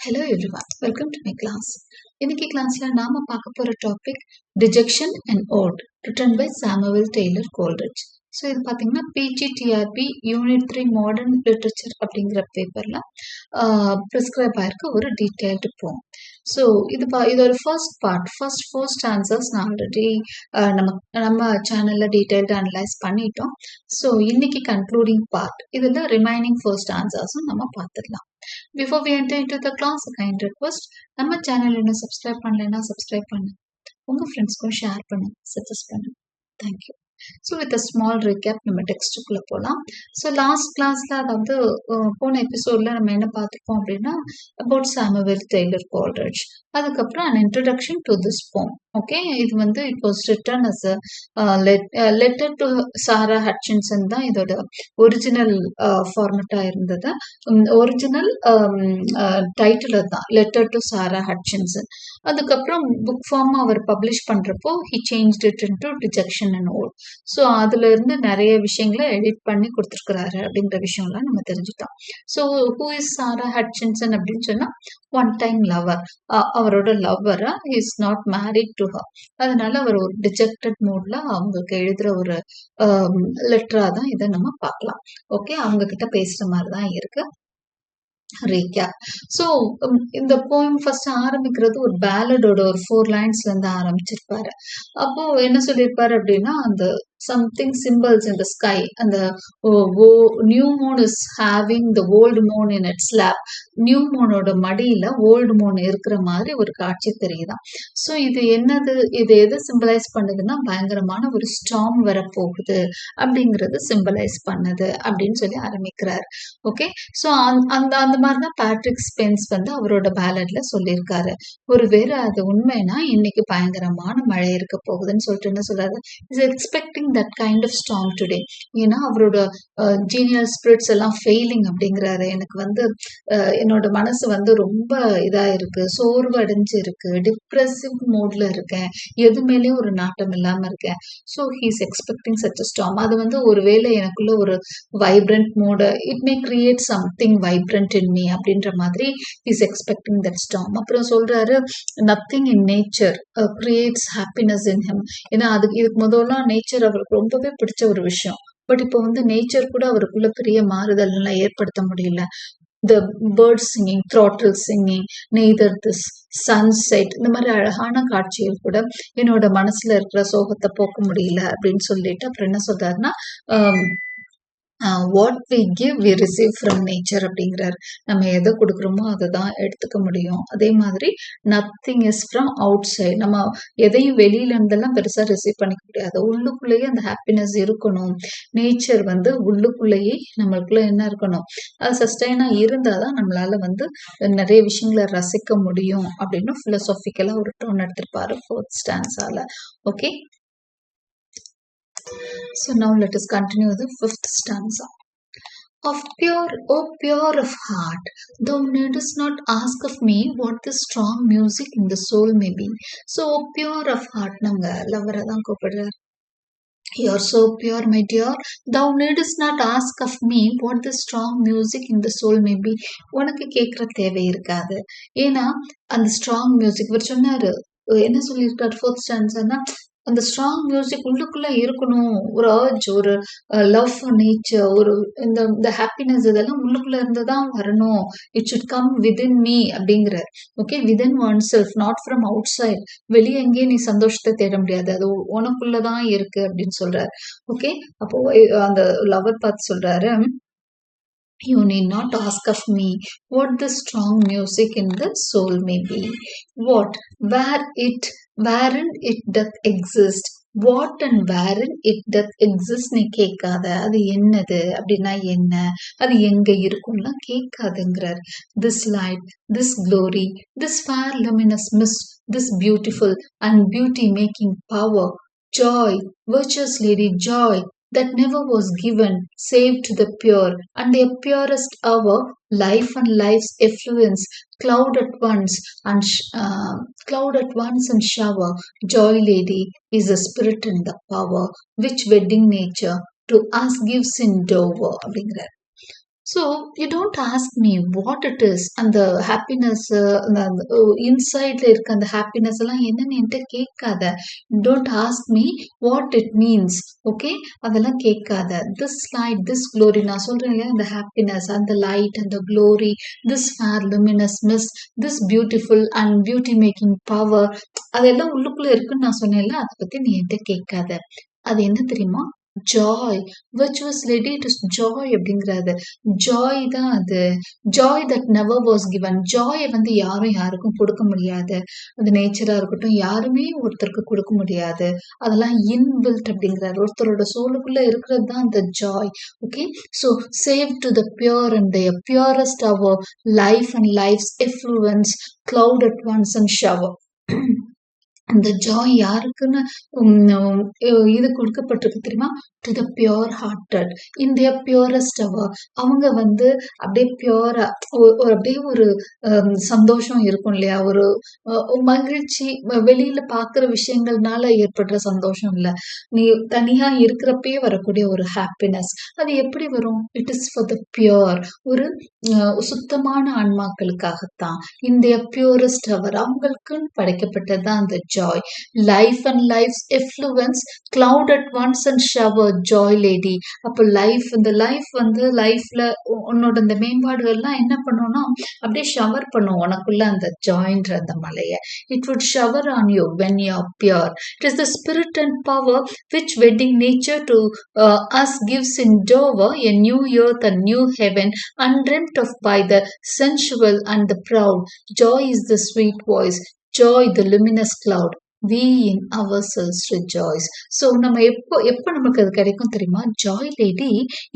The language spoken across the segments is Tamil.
Hello everyone, welcome to my class. இன்னைக்கு கிளாஸ்ல நாம பார்க்க போற topic dejection and ode written by Samuel Taylor Coleridge. So இது பார்த்தீங்கன்னா பிஜிடிஆர்பி யூனிட் 3 மாடர்ன் லிட்ரேச்சர் அப்படிங்கிற பேப்பர்ல ப்ரிஸ்கிரைப் ஆயிருக்க ஒரு டீட்டெயில்டு போம். ஸோ இதோட ஃபர்ஸ்ட் பார்ட், ஃபர்ஸ்ட் 4 ஸ்டான்சர்ஸ் நான் ஆல்ரெடி நம்ம சேனல்ல டீட்டெயில்டு அனலைஸ் பண்ணிட்டோம். ஸோ இன்னைக்கு கன்க்ளூடிங் பார்ட், இதில் ரிமைனிங் 4 ஸ்டான்சர்ஸும் நம்ம பார்த்துடலாம். Before we enter into the class, a kind request, நம்ம சேனல் இன்னும் சப்ஸ்கிரைப் பண்ணலைன்னா சப்ஸ்கிரைப் பண்ணுங்க, உங்க ஃப்ரெண்ட்ஸ்க்கும் ஷேர் பண்ணுங்க, சஜஸ்ட் பண்ணுங்க. Thank you. So with a small recap நம்ம டெக்ஸ்ட்டுக்குள்ள போகலாம். ஸோ லாஸ்ட் கிளாஸ்ல, அதாவது போன எபிசோட்ல நம்ம என்ன பார்த்துருப்போம் அப்படின்னா அபவுட் சாமுவல் டெய்லர் கோல்ரிட்ஜ், அதுக்கப்புறம் an introduction to this poem. Okay, இது வந்து it was written as letter to Sara Hutchinson தான் இதோட ஒரிஜினல் ஃபார்மேட்டா இருந்தது. ஒரிஜினல் டைட்டில் தான் லெட்டர் டு சாரா ஹட்சின்சன். அதுக்கப்புறம் புக் ஃபார்ம் அவர் பப்ளிஷ் பண்றப்போ he changed it into dejection and ode. So அதுல இருந்து நிறைய விஷயங்களை எடிட் பண்ணி கொடுத்துருக்கிறாரு அப்படிங்கிற விஷயம்லாம் நம்ம தெரிஞ்சுட்டோம். So who is Sara Hutchinson அப்படின்னு சொன்னா ஒன் டைம் லவர், அவரோட லவ்வரா is not married to her. அதனால அவர் ஒரு டிஜெக்டட் மூட்ல அவங்களுக்கு எழுதுற ஒரு லெட்டரா தான் இதை நம்ம பார்க்கலாம். ஓகே, அவங்க கிட்ட பேசுற மாதிரி தான் இருக்கு. ரீகேப். ஸோ இந்த போயம் ஃபர்ஸ்ட் ஆரம்பிக்கிறது ஒரு பேலடோட ஒரு 4 லைன்ஸ்ல இருந்து ஆரம்பிச்சிருப்பாரு. அப்போ என்ன சொல்லியிருப்பாரு அப்படின்னா, அந்த something simples in the sky, அந்த new moon is having the old moon in its lap. New மூனோட மடியில ஓல்டு மூன் இருக்கிற மாதிரி ஒரு காட்சி தெரியுதான். ஸோ இது என்னது, இது எது சிம்பிளைஸ் பண்ணுதுன்னா பயங்கரமான ஒரு ஸ்டார்ம் வரப்போகுது அப்படிங்கிறது சிம்பிளைஸ் பண்ணுது அப்படின்னு சொல்லி ஆரம்பிக்கிறார். ஓகே, ஸோ அந்த அந்த மாதிரிதான் பேட்ரிக் ஸ்பென்ஸ் வந்து அவரோட பேலட்ல சொல்லியிருக்காரு. ஒருவேளை அது உண்மைனா இன்னைக்கு பயங்கரமான மழை இருக்க போகுதுன்னு சொல்லிட்டு என்ன சொல்றாரு, is expecting that kind of storm today. ஏன்னா அவரோட ஜீனியல் ஸ்பிரிட்ஸ் எல்லாம் ஃபெயிலிங் அப்படிங்கிறாரு. எனக்கு வந்து என்னோட மனசு வந்து ரொம்ப இதா இருக்கு, சோர்வு அடைஞ்சு இருக்கு, டிப்ரெசிவ் மோட்ல இருக்கேன், எது மேலேயும் ஒரு நாட்டம் இல்லாம இருக்கேன். So he's expecting such a storm. அது வந்து ஒருவேளை எனக்குள்ள ஒரு வைப்ரண்ட் மோட, it may create something vibrant in me அப்படின்ற மாதிரி இஸ் எக்ஸ்பெக்டிங் தட் ஸ்டார்ம். அப்புறம் சொல்றாரு, nothing in nature creates happiness in him. ஏன்னா இதுக்கு முதல்ல நேச்சர் அவருக்கு ரொம்பவே பிடிச்ச ஒரு விஷயம். பட் இப்போ வந்து நேச்சர் கூட அவருக்குள்ள பெரிய மாறுதல் எல்லாம் ஏற்படுத்த முடியல. The bird singing, throstle singing, neither this sunset, இந்த மாதிரி அழகான காட்சிகள் கூட என்னோட மனசுல இருக்கிற சோகத்தை போக்க முடியல அப்படின்னு சொல்லிட்டு அப்புறம் என்ன சொல்றாருன்னா, what we give we receive from nature அப்படிங்கிறார். நம்ம எதை கொடுக்குறோமோ அதை தான் எடுத்துக்க முடியும். அதே மாதிரி nothing is from outside. நம்ம எதையும் வெளியில இருந்தெல்லாம் பெருசா ரிசீவ் பண்ணிக்க முடியாது. உள்ளுக்குள்ளேயே அந்த ஹாப்பினஸ் இருக்கணும். நேச்சர் வந்து உள்ளுக்குள்ளேயே நம்மளுக்குள்ள என்ன இருக்கணும், அது சஸ்டைனா இருந்தாதான் நம்மளால வந்து நிறைய விஷயங்களை ரசிக்க முடியும் அப்படின்னு பிலோசாபிக்கலா ஒரு டோன் எடுத்திருப்பாரு 4th ஸ்டான்ஸால. Okay, so now let us continue the 5th stanza. Of pure, O pure of heart, thou needest not ask of me what the strong music in the soul may be. So pure of heart, நம்ம லவரை தான் கூப்பிடுறார். You are so pure, my dear, thou needest not ask of me what the strong music in the soul may be. உனக்கு கேட்கிற தேவை இருக்காது. ஏன்னா அந்த ஸ்ட்ராங் மியூசிக் இவர் சொன்னாரு, என்ன சொல்லியிருக்காரு 4th ஸ்டான்ஸானா, அந்த ஸ்ட்ராங் மியூசிக் உள்ளுக்குள்ள இருக்கணும். ஒரு அர்ஜ், ஒரு லவ் ஃபார் நேச்சர், ஒரு இந்த ஹாப்பினஸ், இதெல்லாம் உள்ளுக்குள்ள இருந்து தான் வரணும். It should come within me அப்படிங்கிற. Okay, within oneself, not from outside. வெளியே எங்கேயும் நீ சந்தோஷத்தை தேட முடியாது, அது உனக்குள்ளதான் இருக்கு அப்படின்னு சொல்றாரு. ஓகே, அப்போ அந்த லவர் பார்த்து சொல்றாரு, you need not ask of me what the strong music in the soul may be. What, wherein it doth exist. What and wherein it doth exist நீ கேட்காத. அது என்னது அப்படின்னா என்ன, அது எங்க இருக்கும்லாம் கேட்காதுங்கிறார். This light, this glory, this fair luminous mist, this beautiful and beauty making power, joy, virtuous lady, joy that never was given save to the pure, and their purest hour, life and life's effluence, cloud at once and shower. Joy lady is a spirit and the power which wedding nature to us gives in dower அப்படிங்கிறார். So you don't ask me what it is, அந்த ஹாப்பினஸ், அந்த இன்சைட்ல இருக்க அந்த ஹாப்பினஸ் எல்லாம் என்னன்னு என்கிட்ட கேட்காத. Don't ask me what it means. Okay, அதெல்லாம் கேட்காத. திஸ் லைட், திஸ் க்ளோரி, நான் சொல்றேன் இல்லையா, அந்த ஹாப்பினஸ், அந்த லைட், அந்த glory, this fair luminous mist, this beautiful and beauty making power, அதெல்லாம் உள்ளுக்குள்ள இருக்குன்னு நான் சொன்னேன்ல, அதை பத்தி நீ என்கிட்ட கேட்காத. அது என்ன தெரியுமா? Joy, virtuous lady, it is joy அப்படிங்கிறது. ஜாய் தான் அது. Joy that never was given. ஜாயை வந்து யாரும் யாருக்கும் கொடுக்க முடியாது. அது நேச்சரா இருக்கட்டும், யாருமே ஒருத்தருக்கு கொடுக்க முடியாது. அதெல்லாம் இன்பில்ட் அப்படிங்கிறாரு. ஒருத்தரோட சோலுக்குள்ள இருக்கிறது தான் அந்த joy. Okay, so save to the pure and the purest hour life and life's effluence cloud at once and shower. அந்த ஜாய் யாருக்குன்னு இது கொடுக்கப்பட்டிருக்கு தெரியுமா? To the pure hearted in their purest hour. அவங்க வந்து அப்படியே பியூரா அப்படியே ஒரு சந்தோஷம் இருக்கும் இல்லையா, ஒரு மகிழ்ச்சி, வெளியில பாக்குற விஷயங்கள்னால ஏற்படுற சந்தோஷம் இல்ல, நீ தனியா இருக்கிறப்பே வரக்கூடிய ஒரு ஹாப்பினஸ். அது எப்படி வரும்? It is for the pure, ஒரு சுத்தமான ஆன்மாக்களுக்காகத்தான். இன் தியர் பியூரஸ்ட் அவர், அவங்களுக்குன்னு படைக்கப்பட்டதுதான் அந்த joy. Life and life's effluence cloud at once and shower joy lady. அப்போ லைஃப், இந்த லைஃப் வந்து லைஃப்ல உன்னோட இந்த மேம்பாடுகள்லாம் என்ன பண்ணும்னா அப்படியே ஷவர் பண்ணும் உனக்குள்ள அந்த ஜாயின்ற அந்த மலையை. It would shower on you when you are pure. It is the spirit and power which wedding nature to us gives in dower a new earth and new heaven undreamt of by the sensual and the proud. Joy is the sweet voice, joy the luminous cloud, we in ourselves rejoice. So நம்ம எப்போ நமக்கு அது கிடைக்கும் தெரியுமா? Joy lady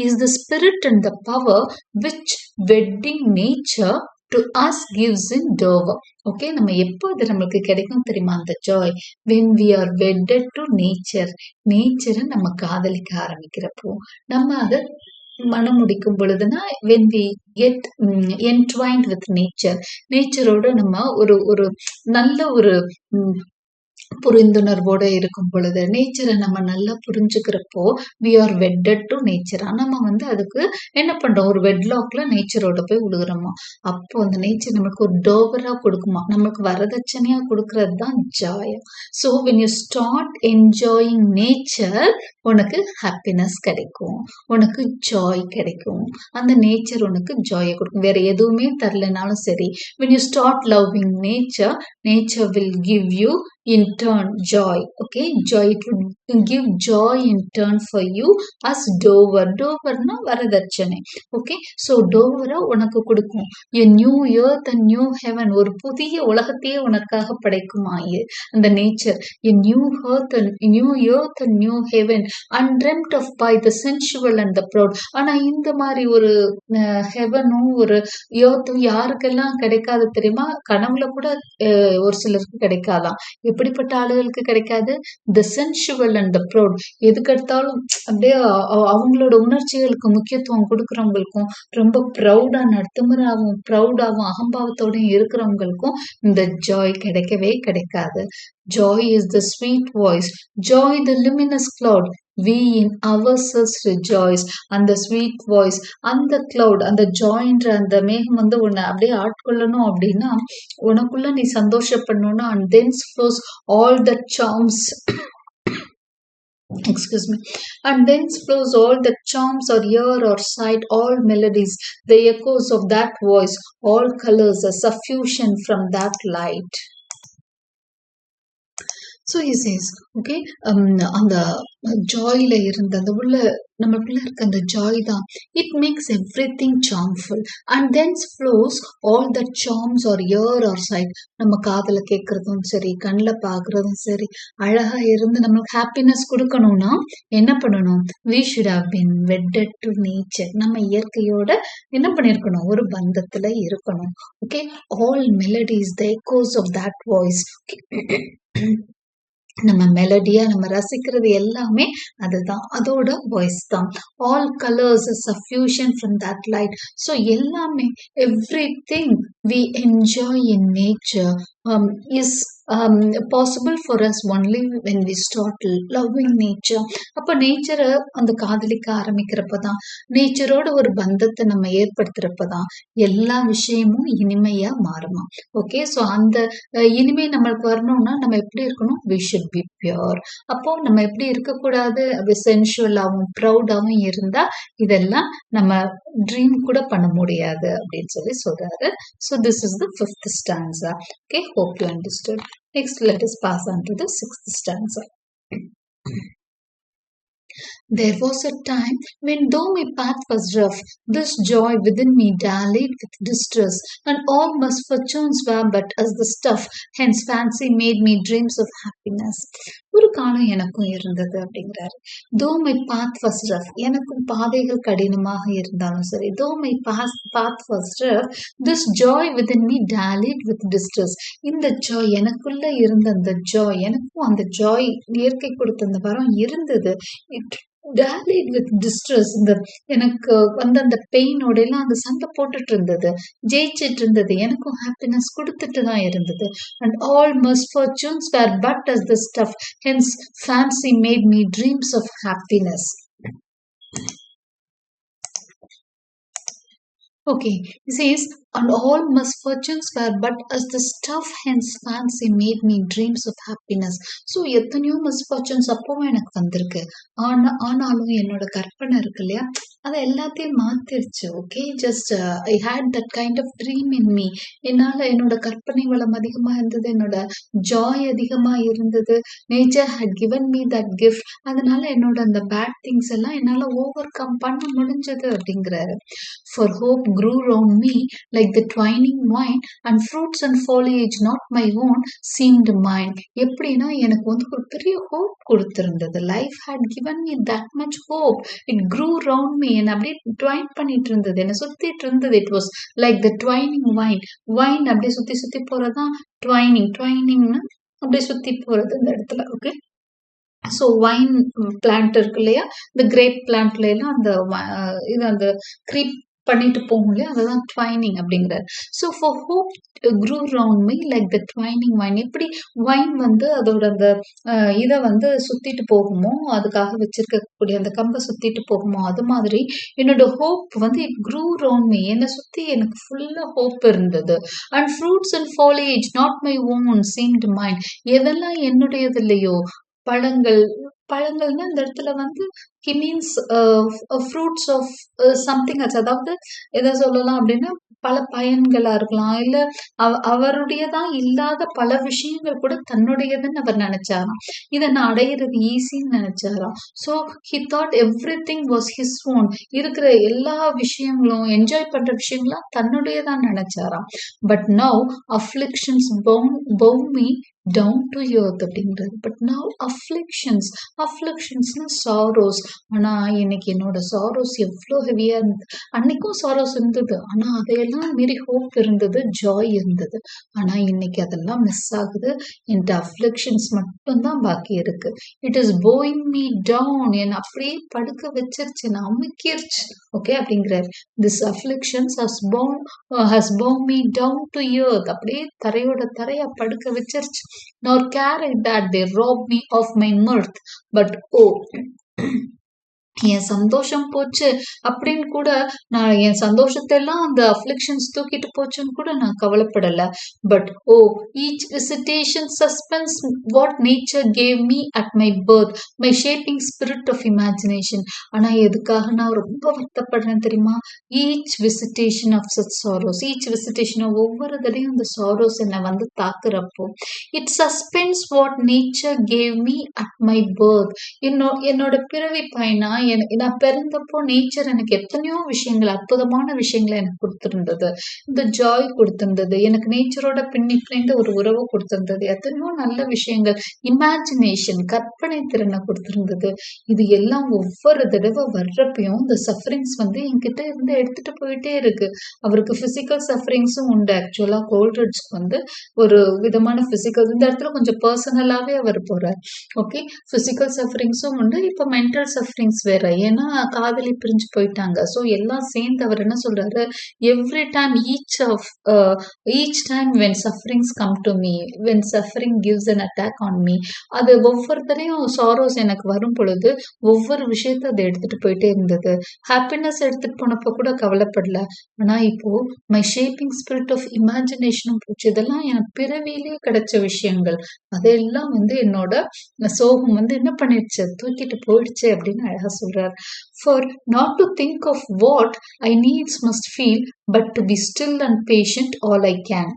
is the spirit and the power which wedding nature to us gives in dower. Okay, நம்ம எப்போ அது நம்மளுக்கு கிடைக்கும் தெரியுமா? அந்த Joy when we are wedded to nature. நேச்சரை நம்ம காதலிக்க ஆரம்பிக்கிறப்போ, நம்ம அதை மனம் முடிக்கும் பொழுதுனா when we get entwined with nature, நேச்சரோட நம்ம ஒரு நல்ல ஒரு புரிந்துணர்வோட இருக்கும் பொழுது, நேச்சரை நம்ம நல்லா புரிஞ்சுக்கிறப்போ we are wedded to nature. நம்ம வந்து அதுக்கு என்ன பண்றோம்? ஒரு வெட்லாக்ல நேச்சரோட போய் விழுகிறோமா, அப்போ அந்த நேச்சர் நம்மளுக்கு ஒரு டோவரா கொடுக்குமா, நம்மளுக்கு வரதட்சணையா கொடுக்கறது தான் Joy. So when you start enjoying nature, உனக்கு ஹாப்பினஸ் கிடைக்கும், உனக்கு ஜாய் கிடைக்கும். அந்த நேச்சர் உனக்கு ஜாயை கொடுக்கும். வேற எதுவுமே தரலனாலும் சரி, when you start loving nature, nature will give you in turn joy. Okay, joy, it will give joy in turn for you as dover. Doverனா வரதட்சணை. ஓகே, ஸோ டோவரை உனக்கு கொடுக்கும். a new earth and new heaven, ஒரு புதிய உலகத்தையே உனக்காக படைக்குமா அந்த nature. a new earth and new heaven undreamt of by the sensual and the proud. ஆனா இந்த மாதிரி ஒரு ஹெவனும் ஒரு earthம் யாருக்கெல்லாம் கிடைக்காது தெரியுமா? கனவுல கூட ஒரு சிலருக்கு கிடைக்காதான். எப்படிப்பட்ட ஆளுகளுக்கு கிடைக்காது? the sensual and the proud. எதுக்கு எடுத்தாலும் அப்படியே அவங்களோட உணர்ச்சிகளுக்கு முக்கியத்துவம் கொடுக்கறவங்களுக்கும், ரொம்ப ப்ரௌடான திமிராவும் ப்ரௌடாவும் அகம்பாவத்தோடையும் இருக்கிறவங்களுக்கும் இந்த ஜாய் கிடைக்கவே கிடைக்காது. Joy is the sweet voice, joy the luminous cloud, we in ourselves rejoice. அந்த ஸ்வீட் வாய்ஸ், அந்த கிளவுட், அந்த ஜாயின்ற அந்த மேகம் வந்து உன்னை அப்படியே ஆட்கொள்ளணும் அப்படின்னா, உனக்குள்ள நீ சந்தோஷப்படணும்னா, and thence flows all the charms excuse me, and thence flows all the charms or ear or sight, all melodies, the echoes of that voice, all colors, a suffusion from that light. So he says, okay, அந்த ஜாயில இருந்த அந்த உள்ள நமக்குள்ள இருக்க அந்த ஜாய் தான், it makes everything charmful and thence flows all the charms or ear or sight. நம்ம காதுல கேட்கறதும் சரி, கண்ணில் பார்க்கறதும் சரி, அழகா இருந்து நம்மளுக்கு ஹாப்பினஸ் கொடுக்கணும்னா என்ன பண்ணணும்? we should have been wedded to nature. நம்ம இயற்கையோட என்ன பண்ணிருக்கணும்? ஒரு பந்தத்துல இருக்கணும். Okay, all melodies, the echoes of that voice. நம்ம மெலடியா நம்ம ரசிக்கிறது எல்லாமே அதுதான், அதோட வாய்ஸ் தான். All colours suffusion from that light. So எல்லாமே everything we enjoy in nature is possible for us only when we start loving nature. அப்போ நேச்சரை அந்த காதலிக்க ஆரம்பிக்கிறப்பதான், நேச்சரோட ஒரு பந்தத்தை நம்ம ஏற்படுத்துறப்பதான் எல்லா விஷயமும் இனிமையா மாறுமா. ஓகே, ஸோ அந்த இனிமை நம்மளுக்கு வரணும்னா நம்ம எப்படி இருக்கணும்? We should be pure. அப்போ நம்ம எப்படி இருக்கக்கூடாது? சென்சுவலாகவும் ப்ரௌடாகவும் இருந்தா இதெல்லாம் நம்ம ட்ரீம் கூட பண்ண முடியாது அப்படின்னு சொல்லி சொல்றாரு. So this is the 5th stanza. Okay, hope you understood. Next, let us pass on to the 6th stanza. There was a time when, though my path was rough, this joy within me dallied with distress, and all misfortunes were but as the stuff, hence fancy made me dreams of happiness. ஒரு காலம் எனக்கும் இருந்தது அப்படிங்கிறாரு. தோ மை பாத் வாஸ் ரஃப், எனக்கும் பாதைகள் கடினமாக இருந்தாலும் சரி, though my path was rough, this joy within me dallied with distress. இந்த ஜாய் எனக்குள்ள இருந்த அந்த ஜாய், எனக்கும் அந்த ஜாய் இயற்கை கொடுத்த அந்த வரம் இருந்தது. இட் டாலிட் வித் டிஸ்ட்ரெஸ், இந்த எனக்கு வந்து அந்த பெயினோட எல்லாம் அந்த சண்டை போட்டுட்டு இருந்தது, ஜெயிச்சிட்டு இருந்தது, எனக்கும் ஹாப்பினஸ் கொடுத்துட்டு தான் இருந்தது. And all misfortunes were but as the stuff, hence fancy made me dreams of happiness. Okay, he says, and all misfortunes were but as the stuff, hence fancy made me dreams of happiness. So எத்தனையோ மிஸ்ஃபார்ச்சூன்ஸ் அப்பவும் எனக்கு வந்திருக்கு. ஆனாலும் என்னோட கற்பனை இருக்கு இல்லையா, அதை எல்லாத்தையும் மாத்திருச்சு. Okay, just I had that kind of dream in me. என்னால் என்னோட கற்பனை வளம் அதிகமாக இருந்தது, என்னோட ஜாய் அதிகமாக இருந்தது. Nature had given me that gift. அதனால என்னோட அந்த பேட் திங்ஸ் எல்லாம் என்னால் ஓவர் கம் பண்ண முடிஞ்சது அப்படிங்கிறாரு. For hope grew round me like the twining vine, and fruits and foliage not my own seemed mine. எப்படின்னா எனக்கு வந்து ஒரு பெரிய ஹோப் கொடுத்திருந்தது. Life had given me that much hope. It grew round me, என்ன அப்படியே ட்வைன் பண்ணிட்டு இருந்தது, என்ன சுத்திட்டு இருந்தது. It was like the twining vine. Vine அப்படியே சுத்தி சுத்தி போறதான் ட்வைனிங். ட்வைனிங்னா அப்படியே சுத்தி போறது இந்த இடத்துல. ஓகே, ஸோ வைன் பிளான்ட் இருக்கு இல்லையா, இந்த கிரேப் பிளான்ட்ல எல்லாம் அந்த இது அந்த கிரீப் பண்ணிட்டு போகும் இல்லையா, அதுதான் ட்வைனிங் அப்படிங்கிறார். So for hope grew round me like the twining vine. எப்படி வைன் வந்து அதோட அந்த இதை வந்து சுத்திட்டு போகுமோ, அதுக்காக வச்சிருக்கக்கூடிய அந்த கம்பை சுத்திட்டு போகுமோ, அது மாதிரி என்னோட ஹோப் வந்து இட் க்ரூ ரவுண்ட் மீ, என்னை சுத்தி எனக்கு ஃபுல்லா ஹோப் இருந்தது. And fruits and foliage not my own seemed mind. எதெல்லாம் என்னுடையது இல்லையோ, பழங்கள்னா இந்த இடத்துல வந்து he means fruits of something அச்சு. அதாவது எதை சொல்லலாம் அப்படின்னா, பல பயன்களா இருக்கலாம், இல்ல அவருடையதான் இல்லாத பல விஷயங்கள் கூட தன்னுடையதுன்னு அவர் நினைச்சாராம். இதை நான் அடையிறது ஈஸின்னு நினைச்சாராம். So he thought everything was his own. இருக்கிற எல்லா விஷயங்களும், என்ஜாய் பண்ற விஷயங்களாம் தன்னுடையதான் நினைச்சாராம். But now afflictions bound me down to earth அப்படிங்கிறது. பட் நவ் அஃப்ளிக்ஷன்ஸ்னா சாரோஸ். ஆனா இன்னைக்கு என்னோட சாரோஸ் எவ்வளோ ஹெவியா இருந்தது. அன்னைக்கும் சாரோஸ் இருந்தது, ஆனா அதையெல்லாம் மீறி ஹோப் இருந்தது, ஜாய் இருந்தது. ஆனா இன்னைக்கு அதெல்லாம் மிஸ் ஆகுது. இந்த அஃப்ளிக்ஷன்ஸ் மட்டும்தான் பாக்கி இருக்கு. It is bowing me down, என்னை அப்படியே படுக்க வச்சிருச்சு, நான் அமுக்கிருச்சு. ஓகே அப்படிங்கிறார். This afflictions has bound me down to earth. அப்படியே தரையோட தரையா படுக்க வச்சிருச்சு. Nor care I that they rob me of my mirth, but oh, என் சந்தோஷம் போச்சு அப்படின்னு கூட நான், என் சந்தோஷத்தை எல்லாம் அந்த அஃப்ளிக்ஷன்ஸ் தூக்கிட்டு போச்சுன்னு கூட நான் கவலைப்படல. But oh, each visitation suspends what nature gave me at my birth, my shaping spirit of imagination. ஆனா எதுக்காக நான் ரொம்ப வருத்தப்படுறேன் தெரியுமா? Each visitation of such sorrows, each visitation ஒவ்வொரு தடையும் அந்த சாரோஸ் என்னை வந்து தாக்குறப்போ, it suspends what nature gave me at my birth. என்னோட பிறவி பயனா நான் பிறந்தப்போ நேச்சர் எனக்கு எத்தனையோ விஷயங்கள், அற்புதமான விஷயங்களை எனக்கு கொடுத்திருந்தது. இந்த ஜாய் கொடுத்திருந்தது, எனக்கு நேச்சரோட பின்னிப்பிணைந்த ஒரு உறவு கொடுத்திருந்தது, எத்தனையோ நல்ல விஷயங்கள், இமேஜினேஷன், கற்பனை திறனை கொடுத்திருந்தது. இது எல்லாம் ஒவ்வொரு தடவை வர்றப்பையும் இந்த சஃபரிங்ஸ் வந்து என்கிட்ட இருந்து எடுத்துட்டு போயிட்டே இருக்கு. அவருக்கு பிசிக்கல் சஃபரிங்ஸும் உண்டு. ஆக்சுவலா கோல்ட்ரிட்ஜ்க்கு வந்து ஒரு விதமான பிசிக்கல், இந்த இடத்துல கொஞ்சம் பர்சனலாவே அவர் போறார். ஓகே, பிசிக்கல் சஃபரிங்ஸும் உண்டு, இப்ப மென்டல் சஃபரிங்ஸ் வேற வேற. ஏன்னா காதலி பிரிஞ்சு போயிட்டாங்க. ஸோ எல்லாம் சேர்ந்து அவர் என்ன சொல்றாரு, every time each time when sufferings come to me, when suffering gives an attack on me, அது ஒவ்வொருத்தரையும் சாரோஸ் எனக்கு வரும் பொழுது ஒவ்வொரு விஷயத்த அதை எடுத்துட்டு போயிட்டே இருந்தது. ஹாப்பினஸ் எடுத்துட்டு போனப்போ கூட கவலைப்படல. ஆனா இப்போ மை ஷேப்பிங் ஸ்பிரிட் ஆஃப் இமேஜினேஷனும் போச்சு. இதெல்லாம் என் பிறவியிலேயே கிடைச்ச விஷயங்கள். அதெல்லாம் என்னோட சோகம் என்ன பண்ணிடுச்சு, தூக்கிட்டு போயிடுச்சு அப்படின்னு அழகா சொல்றார். For not to think of what I needs must feel but to be still and patient all I can.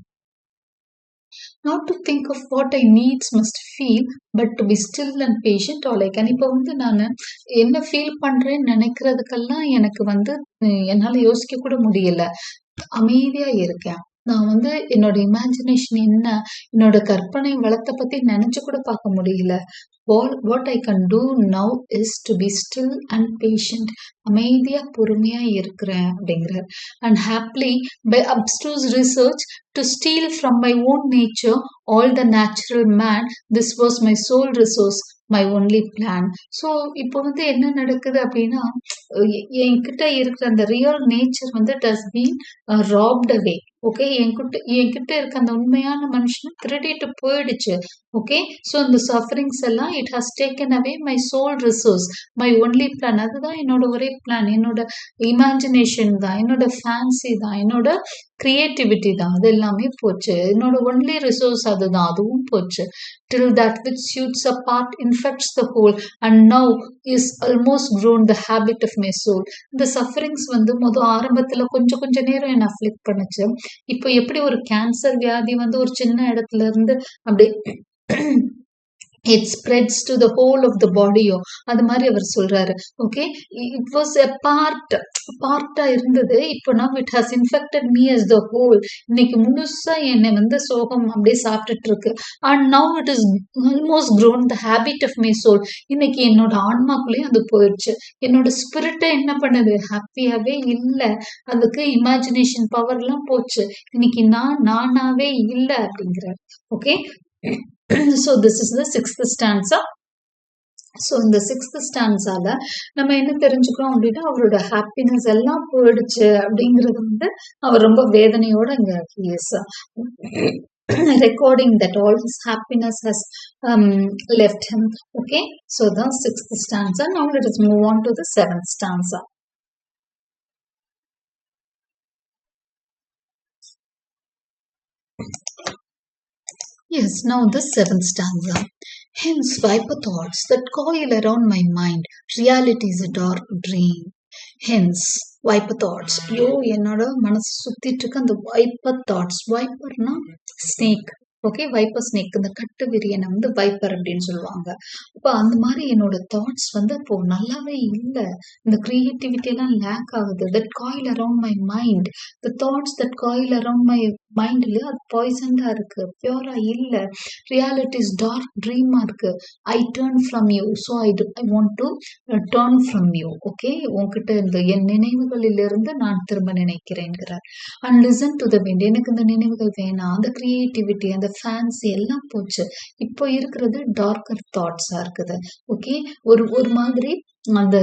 Not to think of what I needs must feel, but to be still and patient all I can. இப்போ நான் என்ன ஃபீல் பண்றேன்னு நினைக்கிறதுக்கெல்லாம் எனக்கு என்னால யோசிக்க கூட முடியல. அமைதியா இருக்கேன். நான் என்னோட இமேஜினேஷன் என்ன, என்னோட கற்பனை வளத்தை பத்தி நினைச்சு கூட பார்க்க முடியல. What I can do now is to be still and patient. அமைதியா பொறுமையா இருக்கிறேன் அப்படிங்கிறார். And happily by abstruse research to steal from my own nature all the natural man, this was my sole resource, my only plan. So இப்போ என்ன நடக்குது அப்படின்னா, என்கிட்ட இருக்கிற அந்த real nature it has been robbed away. Okay, என்கிட்ட இருக்க அந்த உண்மையான மனுஷன் திருடிட்டு போயிடுச்சு. ஓகே, ஸோ இந்த சஃபரிங்ஸ் எல்லாம் it has taken away my sole resource, my only plan. அதுதான் என்னோட ஒரே பிளான். என்னோட இமேஜினேஷன் தான், என்னோட ஃபேன்சி தான், என்னோட கிரியேட்டிவிட்டி தான். அது எல்லாமே போச்சு. என்னோட ஒன்லி ரிசோர்ஸ் அதுதான், அதுவும் போச்சு. Till that which suits a part infects the whole and now is almost grown the habit of my soul. இந்த சஃபரிங்ஸ் ஆரம்பத்துல கொஞ்ச நேரம் என்ன அஃப்ளிக்ட் பண்ணுச்சு. இப்போ எப்படி ஒரு கேன்சர் வியாதி ஒரு சின்ன இடத்துல இருந்து அப்படியே it spreads to the whole of the body. அது மாதிரி அவர் சொல்றாரு. ஓகே, it was a பார்ட்டா இருந்தது. இப்போ now it has infected me as the whole. இன்னைக்கு முழுசா என்னை சோகம் அப்படியே சாப்பிட்டுட்டு இருக்கு. and now it is almost grown the habit of my soul. இன்னைக்கு என்னோட ஆன்மாக்குள்ளேயும் அது போயிடுச்சு. என்னோட ஸ்பிரிட்டை என்ன பண்ணுது, ஹாப்பியாவே இல்லை. அதுக்கு இமேஜினேஷன் பவர் எல்லாம் போச்சு. இன்னைக்கு நானாவே இல்லை அப்படிங்கிறார். Okay, so this is the 6th stanza. So இந்த 6th ஸ்டான்ஸால நம்ம என்ன தெரிஞ்சுக்கிறோம் அப்படின்னா, அவரோட ஹாப்பினஸ் எல்லாம் போயிடுச்சு அப்படிங்கிறது அவர் ரொம்ப வேதனையோட இங்க recording that all his happiness has left him. Okay, so the 6th stanza. Now let us move on to the 7th stanza. Yes, now the 7th stanza. Hence viper thoughts that coil around my mind, reality is a dark dream. Hence viper thoughts. என்னோட மனசு சுத்திட்டு இருக்க அந்த வைப்பர் தாட்ஸ். வைப்பர்னா ஸ்னேக். ஓகே, வைப்பர் ஸ்னேக், இந்த கட்டு விரியனை வைப்பர் அப்படின்னு சொல்லுவாங்க. அப்போ அந்த மாதிரி என்னோட தாட்ஸ் இப்போ நல்லாவே இல்லை. இந்த கிரியேட்டிவிட்டி எல்லாம் லேக் ஆகுது. That coil around my mind, the thoughts that coil around my mind இல்லையா, அது பாய்சன்டா இருக்கு, பியூரா இல்லை. ரியாலிட்டி இஸ் டார்க் ட்ரீமா இருக்கு. I turn from you, so I want to turn from you. Okay, உங்ககிட்ட என் நினைவுகளிலிருந்து நான் திரும்ப நினைக்கிறேன்கிறார். And listen to the wind. எனக்கு இந்த நினைவுகள் வேணாம். அந்த கிரியேட்டிவிட்டி, அந்த ஃபேன்சி எல்லாம் போச்சு. இப்போ இருக்கிறது டார்க்கர் தாட்ஸா இருக்குது. ஓகே, ஒரு மாதிரி அந்த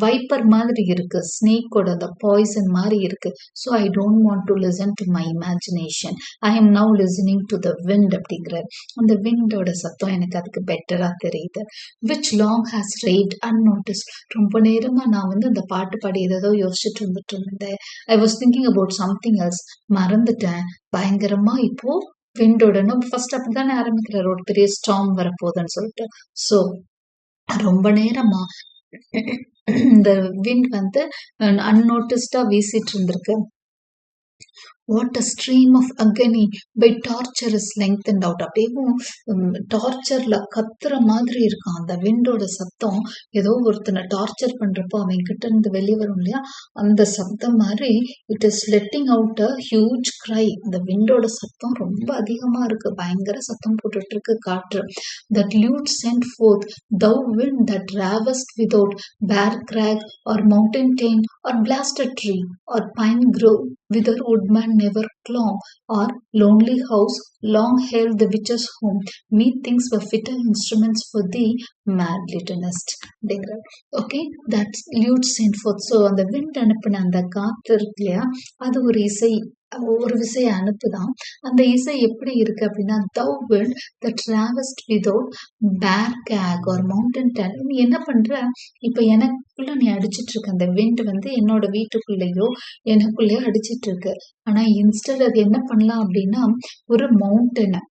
வைப்பர் மாதிரி இருக்கு, ஸ்னேக்கோட அந்த பாய்சன் மாதிரி இருக்கு. So I don't want to listen to my imagination, I am now listening to the wind அப்படிங்கிற அந்த விண்டோட சத்தம் எனக்கு அதுக்கு பெட்டரா தெரியுது. Which long has right அன்னோட்டிஸ். ரொம்ப நேரமா நான் அந்த பாட்டு பாடி ஏதோ யோசிச்சுட்டு வந்துட்டு இருந்தேன். I was thinking about something else, மறந்துட்டேன் பயங்கரமா. இப்போ விண்டோட ஃபர்ஸ்ட் அப்படித்தானே ஆரம்பிக்கிறார், ஒரு பெரிய ஸ்டார்ம் வரப்போகுதுன்னு சொல்லிட்டு. ஸோ ரொம்ப நேரமா இந்த விண்ட் அன்னோட்டிஸ்டா வீசிட்டு இருந்திருக்கு. What a stream of agony by torture is lengthened out. அப்படியும் டார்ச்சர்ல கத்துற மாதிரி இருக்கும் அந்த விண்டோட சத்தம். ஏதோ ஒருத்தனை டார்ச்சர் பண்றப்போ அவன் கிட்ட இருந்து வெளியே வரும் இல்லையா, அந்த சத்தம் மாதிரி it is letting out a huge cry. அந்த விண்டோட சத்தம் ரொம்ப அதிகமா இருக்கு, பயங்கர சத்தம் போட்டுட்டு இருக்கு காற்று. That lute sent forth, thou wind that ravest without, bare crag or mountain chain or blasted tree or pine grove, whither woodman never clomb, or lonely house long held the witch's home. Methinks were fitter instruments for thee, mad litanist. அப்படிங்கிற okay that's lute sent forth. So அந்த விண்ட் அனுப்பின அந்த காற்று இருக்கு இல்லையா, அது ஒரு இசை, ஒரு விசையை அனுப்புதான். அந்த இசை எப்படி இருக்கு அப்படின்னா, thou wind that traversed without bear gag or mountain tan. நீ என்ன பண்ற, இப்ப எனக்குள்ள நீ அடிச்சிட்டு இருக்க அந்த விண்ட் வந்து என்னோட வீட்டுக்குள்ளேயோ எனக்குள்ளேயோ அடிச்சிட்டு இருக்கு. ஆனா இன்ஸ்டட் அது என்ன பண்ணலாம் அப்படின்னா, ஒரு மவுண்டனை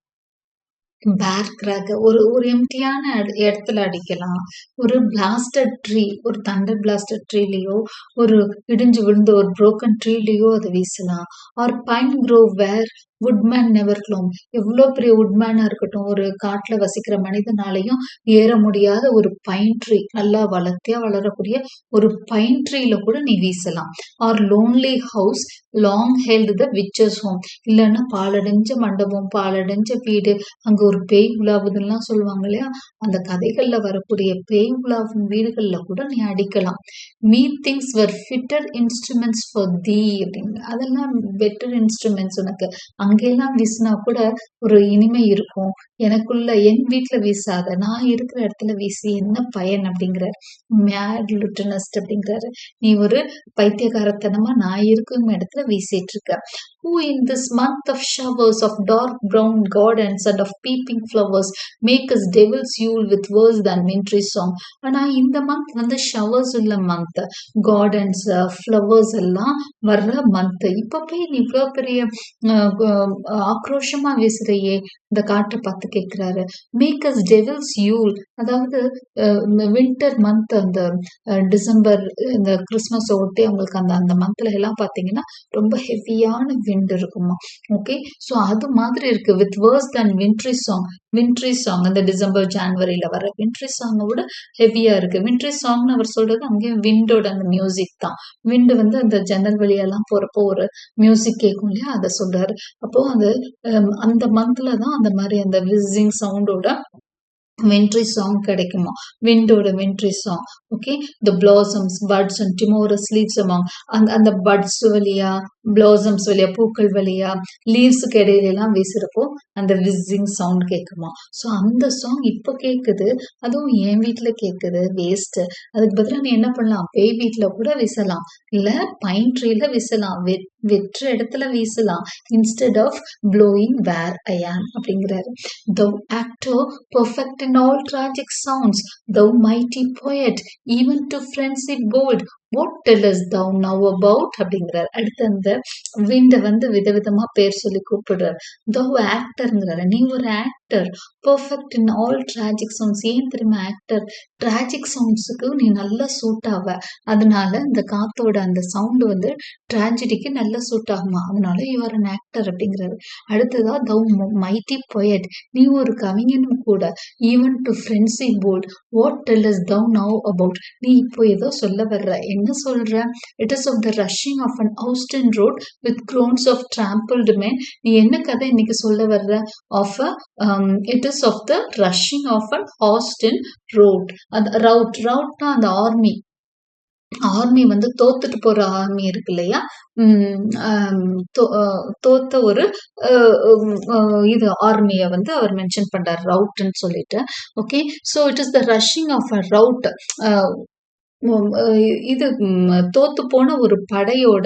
பேர் கிராக் ஒரு எம்டியான இடத்துல அடிக்கலாம். ஒரு பிளாஸ்டட் ட்ரீ, ஒரு தண்டர் பிளாஸ்டட் ட்ரீலயோ, ஒரு இடிஞ்சு விழுந்த ஒரு புரோக்கன் ட்ரீலயோ அதை வீசலாம். ஆர் பைன் க்ரோவ் வேர் வுட்மேன் நெவர் க்ளோம். எவ்வளோ பெரிய வுட்மேனா இருக்கட்டும், ஒரு காட்டுல வசிக்கிற மனிதனாலையும் ஏற முடியாத ஒரு பைன் ட்ரீ, நல்லா வளர்த்தியா வளரக்கூடிய ஒரு பைன் ட்ரீல கூட நீ வீசலாம். Or lonely house long held the விச்சர்ஸ் ஹோம். இல்லைன்னா பாலடைஞ்ச மண்டபம், பாலடைஞ்ச வீடு, அங்க ஒரு பேய் உலாவுதுலாம் சொல்லுவாங்க இல்லையா, அந்த கதைகள்ல வரக்கூடிய பேய் உலாவும் வீடுகள்ல கூட நீ அடிக்கலாம். Me things var fitter instruments for the அப்படின்னு, அதெல்லாம் பெட்டர் இன்ஸ்ட்ருமெண்ட்ஸ் உனக்கு. அங்கெல்லாம் வீசினா கூட ஒரு இனிமை இருக்கும். எனக்குள்ள என் வீட்டுல வீசாத, நான் இருக்கிற இடத்துல வீசி என்ன பயன் அப்படிங்கிறார் மேட் லுட்டனஸ்ட் அப்படிங்கிறாரு. நீ ஒரு பைத்தியகாரத்தனமா நான் இருக்கும் இடத்துல வீசிட்டு இருக்க. Who in this month of showers of dark brown gardens and of peeping flowers make us devil's yule with worse than wintry song. ஆனா இந்த மந்த் வந்து ஷவர்ஸ் உள்ள மந்த், கார்டன்ஸ் ஃப்ளவர்ஸ் எல்லாம் வர்ற மந்த். இப்ப போய் நீ இவ்வளோ பெரிய ஆக்ரோஷமா வீசுறையே இந்த காற்றை பார்த்து கேட்கிறாரு. மேக் அஸ் டெவில்ஸ் யூல், அதாவது வின்டர் மந்த், அந்த டிசம்பர், இந்த கிறிஸ்மஸ் ஒட்டி அவங்களுக்கு அந்த அந்த மந்த்ல எல்லாம் பாத்தீங்கன்னா ரொம்ப ஹெவியான விண்ட் இருக்குமா. ஓகே, ஸோ அது மாதிரி இருக்கு. With worse than wintry song. Wintry song அந்த டிசம்பர் ஜான்வரியில வர வின்ட்ரி சாங்கை விட ஹெவியா இருக்கு. வின்ட்ரி சாங்னு அவர் சொல்றது அங்கேயும் விண்டோட அந்த மியூசிக் தான். விண்டு வந்து அந்த ஜன்னல் வழியெல்லாம் போறப்போ ஒரு மியூசிக் கேட்கும் இல்லையா, அதை சொல்றாரு. அப்போ அந்த மந்த்ல தான் அந்த மாதிரி அந்த விசிங் சவுண்டோட வின்ட்ரி சாங் கிடைக்குமா, விண்டோட wintry song. Okay, the blossoms buds and timorous leaves among, அந்த பட்ஸ் வழியா, பிளாசம்ஸ் வழியா, பூக்கள் வழியா, லீவ்ஸுக்கு இடையில எல்லாம் வீசுறப்போ அந்த விசிங் சவுண்ட் கேட்குமா. ஸோ அந்த சாங் இப்போ கேட்குது, அதுவும் என் வீட்டுல கேட்குது, வேஸ்ட். அதுக்கு பதிலாக நீ என்ன பண்ணலாம், பேய் வீட்டுல கூட வீசலாம், இல்ல பைன் ட்ரீல வீசலாம், வெற்ற இடத்துல வீசலாம், இன்ஸ்டெட் ஆஃப் ப்ளோயிங் வேர் ஐ ஆம் அப்படிங்கிறாரு. Thou actor perfect in all tragic sounds, thou mighty poet, even to frenzied bold, what tellest thou now about அப்படிங்கிறார். அடுத்து அந்த விண்ட வந்து விதவிதமா பேர் சொல்லி கூப்பிடுறார். thou ஆக்டர்ங்கிறாரு, நீ ஒரு actor. Perfect in all tragic sounds. ஏன் தெரியுமா ஆக்டர், டிராஜிக் சவுண்ட்ஸுக்கு நீ நல்லா சூட் ஆவ. அதனால இந்த காத்தோட அந்த சவுண்ட் வந்து டிராஜடிக்கு நல்லா சூட் ஆகுமா, அதனால யூஆர் அன் ஆக்டர் அப்படிங்கிறாரு. அடுத்ததா thou mighty poet, நீ ஒரு கவிஞனும் கூட. Even to frenzy bold, what tellest thou now about, நீ இப்போ ஏதோ சொல்ல வர்ற, என்ன சொல்ற. It is of the rushing of an host in rout with groans of trampled men. நீ என்ன கதை இன்னைக்கு சொல்ல வர்ற, of it is of the rushing of an host in rout. அந்த ரவுட்னா அந்த ஆர்மி வந்து தோத்துட்டு போற ஆர்மி இருக்கு இல்லையா, தோத்த ஒரு இது ஆர்மியை வந்து அவர் மென்ஷன் பண்றார், ரவுட்ன்னு சொல்லிட்டு. Okay, so it is the rushing of a rout, இது தோத்து போன ஒரு படையோட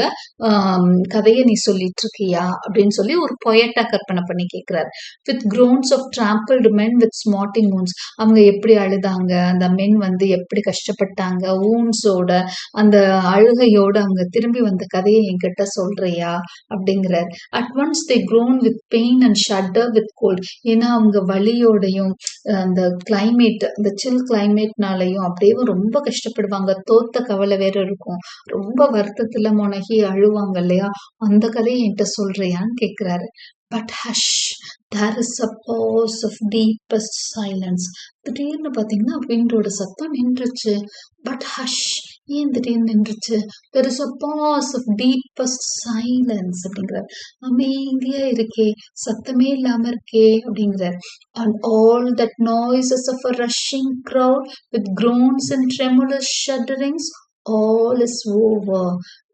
கதையை நீ சொல்லிட்டு இருக்கியா அப்படின்னு சொல்லி ஒரு பொயட்டா கற்பனை பண்ணி கேட்கிறாரு. With groans of trampled men with smarting wounds, அவங்க எப்படி அழுதாங்க, அந்த மென் வந்து எப்படி கஷ்டப்பட்டாங்க, ஊன்ஸோட அந்த அழுகையோட அவங்க திரும்பி வந்த கதையை என்கிட்ட சொல்றியா அப்படிங்கிறார். At once they groan with pain and shudder with cold, ஏன்னா அவங்க வலியோடையும் அந்த கிளைமேட், அந்த சில் கிளைமேட்னாலையும் அப்படியே ரொம்ப கஷ்டப்படுவாங்க. தோத்த கவலை வேற இருக்கும், ரொம்ப வருத்தத்துல முனகி அழுவாங்க இல்லையா, அந்த கதையை என்கிட்ட சொல்றியான்னு கேக்குறாரு. But hush, there is a pause of deepest silence. திடீர்னு பாத்தீங்கன்னா விண்டோட சத்தம் நின்றுச்சு. பட் ஹஷ், ஏன் திடீர்னு நின்றுச்சு. There is a pause of deepest silence அப்படிங்கிறார். அமைதியா இருக்கே, சத்தமே இல்லாம இருக்கே அப்படிங்கிறார். And all that noises of a rushing crowd with groans and tremulous shudderings, all is over.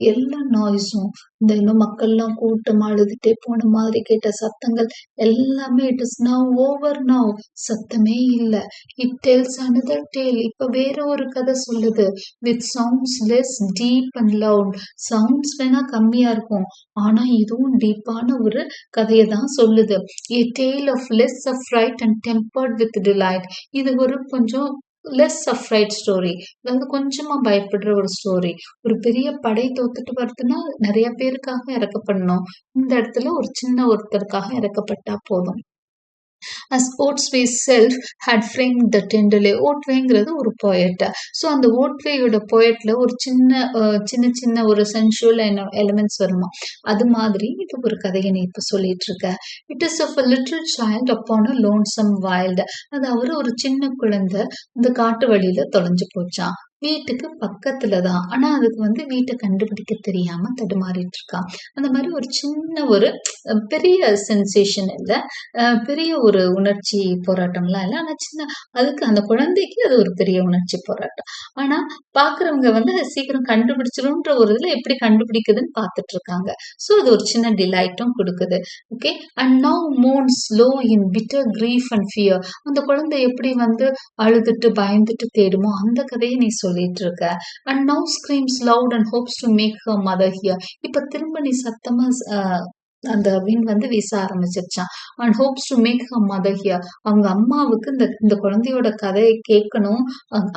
எல்லா நாய்ஸும் இந்த இன்னும் மக்கள்லாம் கூட்டம் அழுதுட்டே போன மாதிரி கேட்ட சத்தங்கள் எல்லாமே it is now over now. சத்தமே இல்ல. It tells another tale. இப்ப வேற ஒரு கதை சொல்லுது. With sounds less deep and loud. Sounds வேணா கம்மியா இருக்கும், ஆனா இதுவும் டீப்பான ஒரு கதையை தான் சொல்லுது. A tale of less affright and tempered with delight. இது ஒரு கொஞ்சம் லெஸ் அஃப்ரைட் ஸ்டோரி, அதாவது கொஞ்சமா பயப்படுற ஒரு ஸ்டோரி. ஒரு பெரிய படை தோத்துட்டு வருதுன்னா நிறைய பேருக்காக இறக்கப்படணும், இந்த இடத்துல ஒரு சின்ன ஒருத்தருக்காக இறக்கப்பட்டா போதும். As Otway self had framed the tenderly. ஓட்வேங்கிறது ஒரு poet. ஸோ அந்த ஓட்வேயோட poetல ஒரு சின்ன சின்ன ஒரு சென்சுவல் எலிமெண்ட்ஸ் வருமா, அது மாதிரி இது ஒரு கதையை நீ இப்ப சொல்லிட்டு இருக்க. It is of a little child upon a lonesome wild. அதாவது ஒரு சின்ன குழந்தை இந்த காட்டு வழியில தொலைஞ்சு போச்சான். வீட்டுக்கு பக்கத்துல தான், ஆனா அதுக்கு வீட்டை கண்டுபிடிக்க தெரியாம தடுமாறிட்டு இருக்கான். அந்த மாதிரி ஒரு சின்ன ஒரு பெரிய சென்சேஷன் இல்ல, பெரிய ஒரு உணர்ச்சி போராட்டம்லாம் இல்ல, ஆனா சின்ன அதுக்கு அந்த குழந்தைக்கு அது ஒரு பெரிய உணர்ச்சி போராட்டம். ஆனா பாக்குறவங்க சீக்கிரம் கண்டுபிடிச்சிரும்ன்ற ஒரு இதுல எப்படி கண்டுபிடிக்குதுன்னு பாத்துட்டு இருக்காங்க. சோ அது ஒரு சின்ன டிலைட்டும் கொடுக்குது. Okay. And now moans low in bitter grief and fear. அந்த குழந்தை எப்படி அழுதுட்டு பயந்துட்டு தேடுமோ அந்த கதையை நீ சொல்லிட்டு இருக்க. And now screams loud and hopes to make her mother hear. இப்ப திரும்ப நீ சத்தமா அந்த வின் வீச ஆரம்பிச்சிருச்சான். And hopes to make her mother hear. அவங்க அம்மாவுக்கு இந்த குழந்தையோட கதையை கேட்கணும்,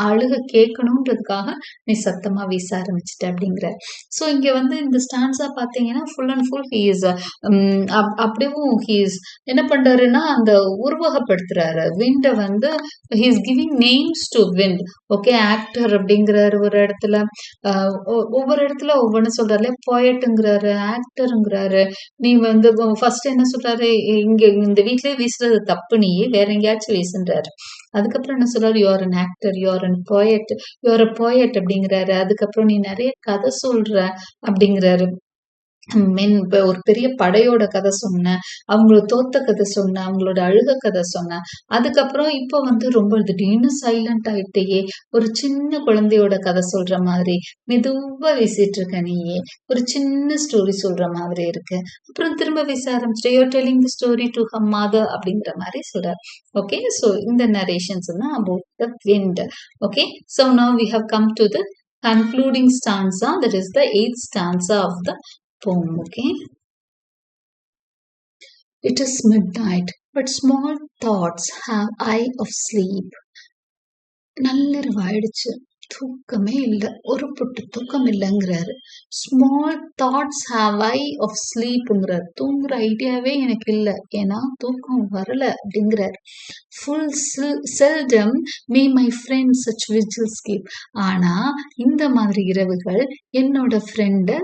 அழுக கேட்கணும்ன்றதுக்காக நீ சத்தமா வீச ஆரம்பிச்சிட்ட அப்படிங்கிற. ஸோ இங்க இந்த ஸ்டான்ஸா பாத்தீங்கன்னா ஃபுல் அண்ட் ஃபுல் ஹீஸ் அப்படியும் ஹீஸ் என்ன பண்றாருன்னா அந்த உருவகப்படுத்துறாரு விண்ட. He's giving names to wind. Okay. Actor அப்படிங்கிறாரு ஒரு இடத்துல, ஒவ்வொரு இடத்துல ஒவ்வொன்னு சொல்றாரு. போயட்டுங்கிறாரு, ஆக்டருங்கிறாரு. நீ ஃபர்ஸ்ட் என்ன சொல்றாரு, இங்க இந்த வீட்லயே வீசுறது தப்பு, நீ வேற எங்கேயாச்சும் வீசுன்றாரு. அதுக்கப்புறம் என்ன சொல்றாரு, you are an actor, you are an poet, you are a poet அப்படிங்கிறாரு. அதுக்கப்புறம் நீ நிறைய கதை சொல்ற அப்படிங்கிறாரு. இப்ப ஒரு பெரிய படையோட கதை சொன்னேன், அவங்களோட தோத்த கதை சொன்னேன், அவங்களோட அழுக கதை சொன்னேன். அதுக்கப்புறம் இப்ப ரொம்ப திடீர்னு சைலண்ட் ஆயிட்டேயே, ஒரு சின்ன குழந்தையோட கதை சொல்ற மாதிரி மெதுவா வீசிட்டு இருக்க நீயே, ஒரு சின்ன ஸ்டோரி சொல்ற மாதிரி இருக்கு. அப்புறம் திரும்ப வீச ஆரம்பிச்சிட்டு you are telling the story to her mother அப்படிங்கிற மாதிரி சொல்றாரு. ஓகே. ஸோ இந்த நரேஷன்ஸ் தான் about the wind. Okay. So now we have come to the concluding stanza, that is the 8th stanza of the poem. Okay. It is midnight, but small thoughts have eye of sleep. நள்ளிரவு ஆயிடுச்சு, தூக்கமே இல்லை, ஒரு பொட்டு தூக்கம் இல்லைங்கிறாரு. Small thoughts have I of ஸ்லீப்ங்கிறார். தூங்குற ஐடியாவே எனக்கு இல்லை, ஏன்னா தூக்கம் வரல அப்படிங்கிறார். Full seldom may my friend such vigils keep. ஆனா இந்த மாதிரி இரவுகள் என்னோட ஃப்ரெண்டை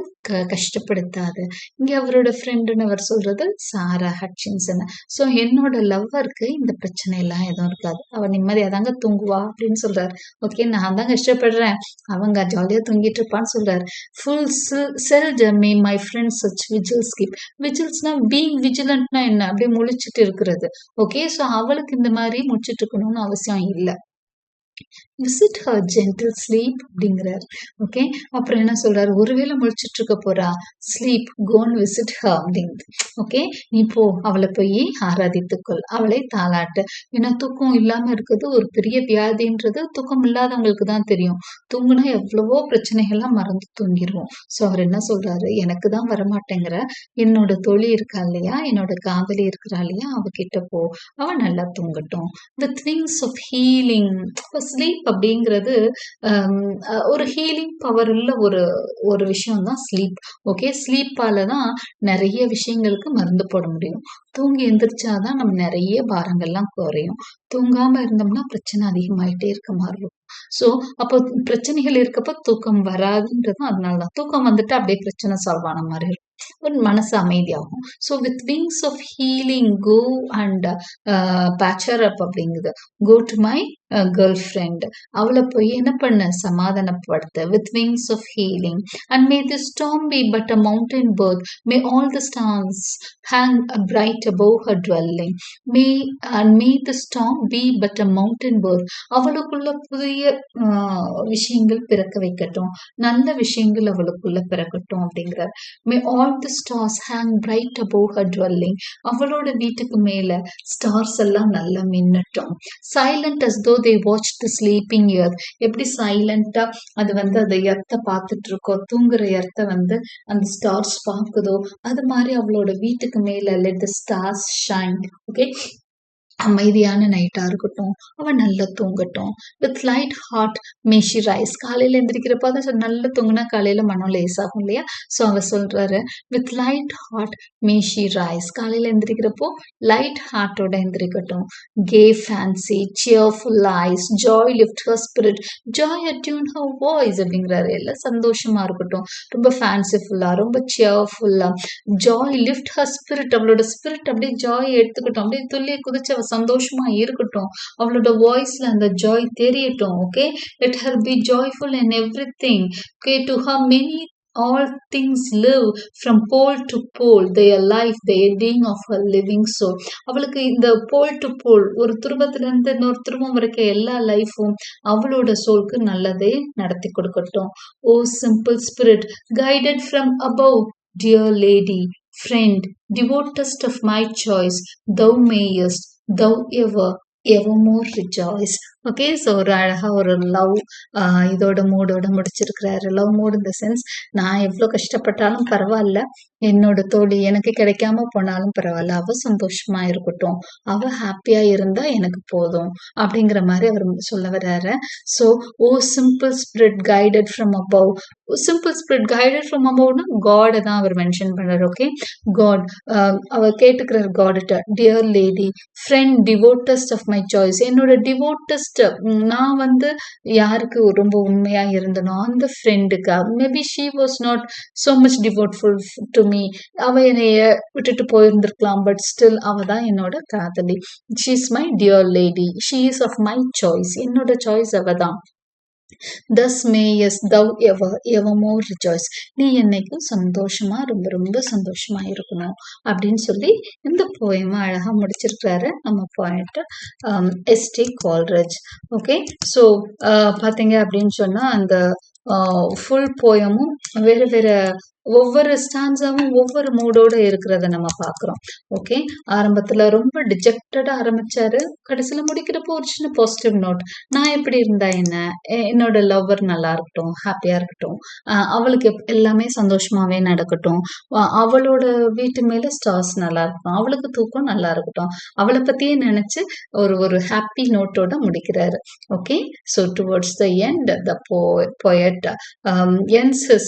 கஷ்டப்படுத்தாது. இங்க அவரோட ஃப்ரெண்டுன்னு அவர் சொல்றது சாரா ஹட்சின்சன். ஸோ என்னோட லவ்வருக்கு இந்த பிரச்சனை எல்லாம் எதுவும் இருக்காது, அவ நிம்மதியா தாங்க தூங்குவா அப்படின்னு சொல்றாரு. ஓகே. நான் தான் கஷ்டப்படுறேன், அவங்க ஜாலியா தூங்கிட்டு இருப்பான்னு சொல்றாரு. Full seldom may my friend such vigils keep. விஜில்ஸ்னா பீங் விஜிலண்ட்னா என்ன, அப்படியே முழிச்சிட்டு இருக்கிறது. ஓகே. ஸோ அவளுக்கு இந்த மாதிரி முழிச்சிட்டு இருக்கணும்னு அவசியம் இல்லை. விசிட் ஹர் ஜென்டில் ஸ்லீப் அப்படிங்கிறார். ஓகே. அப்புறம் என்ன சொல்றாரு, ஒருவேளை முழிச்சிட்டு இருக்க போறா, ஸ்லீப் கோன் விசிட் ஹர் அப்படிங்குது. ஓகே. நீ போ, அவளை போய் ஆராதித்துக்கொள், அவளை தாளாட்டு. ஏன்னா தூக்கம் இல்லாம இருக்கிறது ஒரு பெரிய வியாதின்றது தூக்கம் இல்லாதவங்களுக்கு தான் தெரியும். தூங்குனா எவ்வளவோ பிரச்சனைகள்லாம் மறந்து தூங்கிடுவோம். ஸோ அவர் என்ன சொல்றாரு, எனக்கு தான் வரமாட்டேங்கிற என்னோட தோழி இருக்கா இல்லையா, என்னோட காதலி இருக்கிறா இல்லையா, அவகிட்ட போ, அவ நல்லா தூங்கட்டும். The things of healing. Sleep அப்படிங்கிறது ஒரு ஹீலிங் பவர் உள்ள ஒரு விஷயம் தான் ஸ்லீப். ஓகே. ஸ்லீப்பால தான் நிறைய விஷயங்களுக்கு மருந்து போட முடியும். தூங்கி எந்திரிச்சாதான் நம்ம நிறைய பாரங்கள்லாம் குறையும். தூங்காம இருந்தோம்னா பிரச்சனை அதிகமாயிட்டே இருக்க மாதிரி இருக்கும். ஸோ அப்போ பிரச்சனைகள் இருக்கப்ப தூக்கம் வராதுன்றதும் அதனாலதான். தூக்கம் வந்துட்டு அப்படியே பிரச்சனை சால்வ் ஆன மாதிரி இருக்கும், ஒரு மனசு அமைதியாகும். So with wings of healing go and pasture up அப்படிங்குது. Go to my girlfriend. அவளை போய் என்ன பண்ண சமாதானப்படுத்த with wings of healing. And may the storm be but a mountain bird. May all the stars hang bright above her dwelling. May the storm be but a mountain bird. அவளுக்குள்ள புதிய விஷயங்கள் பிறக்க வைக்கட்டும், நல்ல விஷயங்கள் அவளுக்குள்ள பிறக்கட்டும் அப்படிங்கிறார். May all the stars hang bright above her dwelling. அவளோட வீட்டுக்கு மேல ஸ்டார்ஸ் எல்லாம் நல்லா மின்னட்டும். Silent as though they watched the sleeping earth. எப்படி சைலண்டா அது அந்த எர்த்தை பார்த்துட்டு இருக்கோ, தூங்குற எர்த்தை அந்த ஸ்டார்ஸ் பார்க்குதோ, அது மாதிரி அவளோட வீட்டுக்கு மேல let the stars shine. Okay, அமைதியான நைட்டா இருக்கட்டும், அவன் நல்லா தூங்கட்டும். With light heart may she rise. காலையில எந்திரிக்கிறப்ப தான் நல்லா தூங்கினா காலையில மனம் லேஸ் ஆகும் இல்லையா? ஸோ அவர் சொல்றாரு with light heart may she rise. காலையில எந்திரிக்கிறப்போ லைட் ஹார்ட்டோட எந்திரிக்கட்டும். Gay fancy cheerful eyes joy lift her spirit joy attune her voice அப்படிங்கிறாரு. எல்லாம் சந்தோஷமா இருக்கட்டும், ரொம்ப ஃபேன்சிஃபுல்லா, ரொம்ப சியர்ஃபுல்லா. ஜாய் லிஃப்ட் ஹர் ஸ்பிரிட், அவளோட ஸ்பிரிட் அப்படியே ஜாய் எடுத்துக்கட்டும், அப்படியே துள்ளிய குதிச்சு அவ சந்தோஷமா இருக்கட்டும். அவளோட வாய்ஸ்ல அந்த ஜாய் தெரியட்டும். Okay, let her be joyful in everything. Okay, to her many all things live from pole to pole, their life, the ending of her living soul. அவளுக்கு இந்த pole to pole, ஒரு துருவத்துல இருந்து இன்னொரு துருவம் வரைக்கும் எல்லா லைஃபும் அவளோட சோல்க்கு நல்லதே நடத்தி கொடுக்கட்டும். ஓ simple spirit guided from above, dear lady, friend, devotest of my choice, thou mayest, thou evermore rejoice. Okay, so ஒரு அழகா ஒரு லவ் இதோட மூடோட முடிச்சிருக்கிறாரு. லவ் மூட் இந்த சென்ஸ், நான் எவ்வளோ கஷ்டப்பட்டாலும் பரவாயில்ல, என்னோட தோழி எனக்கு கிடைக்காம போனாலும் பரவாயில்ல, அவ சந்தோஷமா இருக்கட்டும், அவ ஹாப்பியா இருந்தா எனக்கு போதும் அப்படிங்கிற மாதிரி அவர் சொல்ல வர்றாரு. So oh simple spirit guided from above. Simple spirit guided from அபவ்னா காடை தான் அவர் மென்ஷன் பண்றாரு. ஓகே, காட், அவர் கேட்டுக்கிறார் காடுட்ட. Dear lady, friend, devoutest of my choice. என்னோட டிவோட்டஸ்ட், நான் யாருக்கு ரொம்ப உண்மையா இருந்தனோ அந்த ஃப்ரெண்டுக்கு, maybe she was not so much devoteful to me, அவ என்னைய விட்டுட்டு போயிருந்திருக்கலாம், பட் ஸ்டில் அவ தான் என்னோட காதலி. She is my dear lady, she is of my choice, என்னோட சாய்ஸ் அவ தான். thus mayest thou evermore rejoice. நீ என்னைக்கும் சந்தோஷமா, ரொம்ப ரொம்ப சந்தோஷமா இருக்கணும் அப்படின்னு சொல்லி இந்த போயமா அழகா முடிச்சிருக்கிறாரு நம்ம போயிட்டு எஸ்டி கால்ரிட்ஜ். ஓகே, ஸோ பார்த்தீங்க அப்படின்னு சொன்னா அந்த ஃபுல் போயமும் வேற வேற ஒவ்வொரு ஸ்டான்ஸாவும் ஒவ்வொரு மூடோட இருக்கிறத நம்ம பாக்குறோம். ஓகே, ஆரம்பத்துல ரொம்ப டிஜெக்டடா ஆரம்பிச்சாரு, கடைசியில முடிக்கிறப்போ ஒரு சின்ன பாசிட்டிவ் நோட். நான் எப்படி இருந்தா என்ன, என்னோட லவ்வர் நல்லா இருக்கட்டும், ஹாப்பியா இருக்கட்டும், அவளுக்கு எல்லாமே சந்தோஷமாவே நடக்கட்டும், அவளோட வீட்டு மேல ஸ்டார்ஸ் நல்லா இருக்கட்டும், அவளுக்கு தூக்கம் நல்லா இருக்கட்டும், அவளை பத்தியே நினைச்சு ஒரு ஹாப்பி நோட்டோட முடிக்கிறாரு. Okay, so towards the end the poet ends his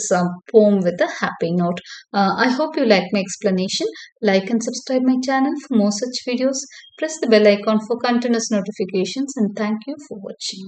poem with a happy note. I hope you like my explanation. Like and subscribe my channel for more such videos. Press the bell icon for continuous notifications, and thank you for watching.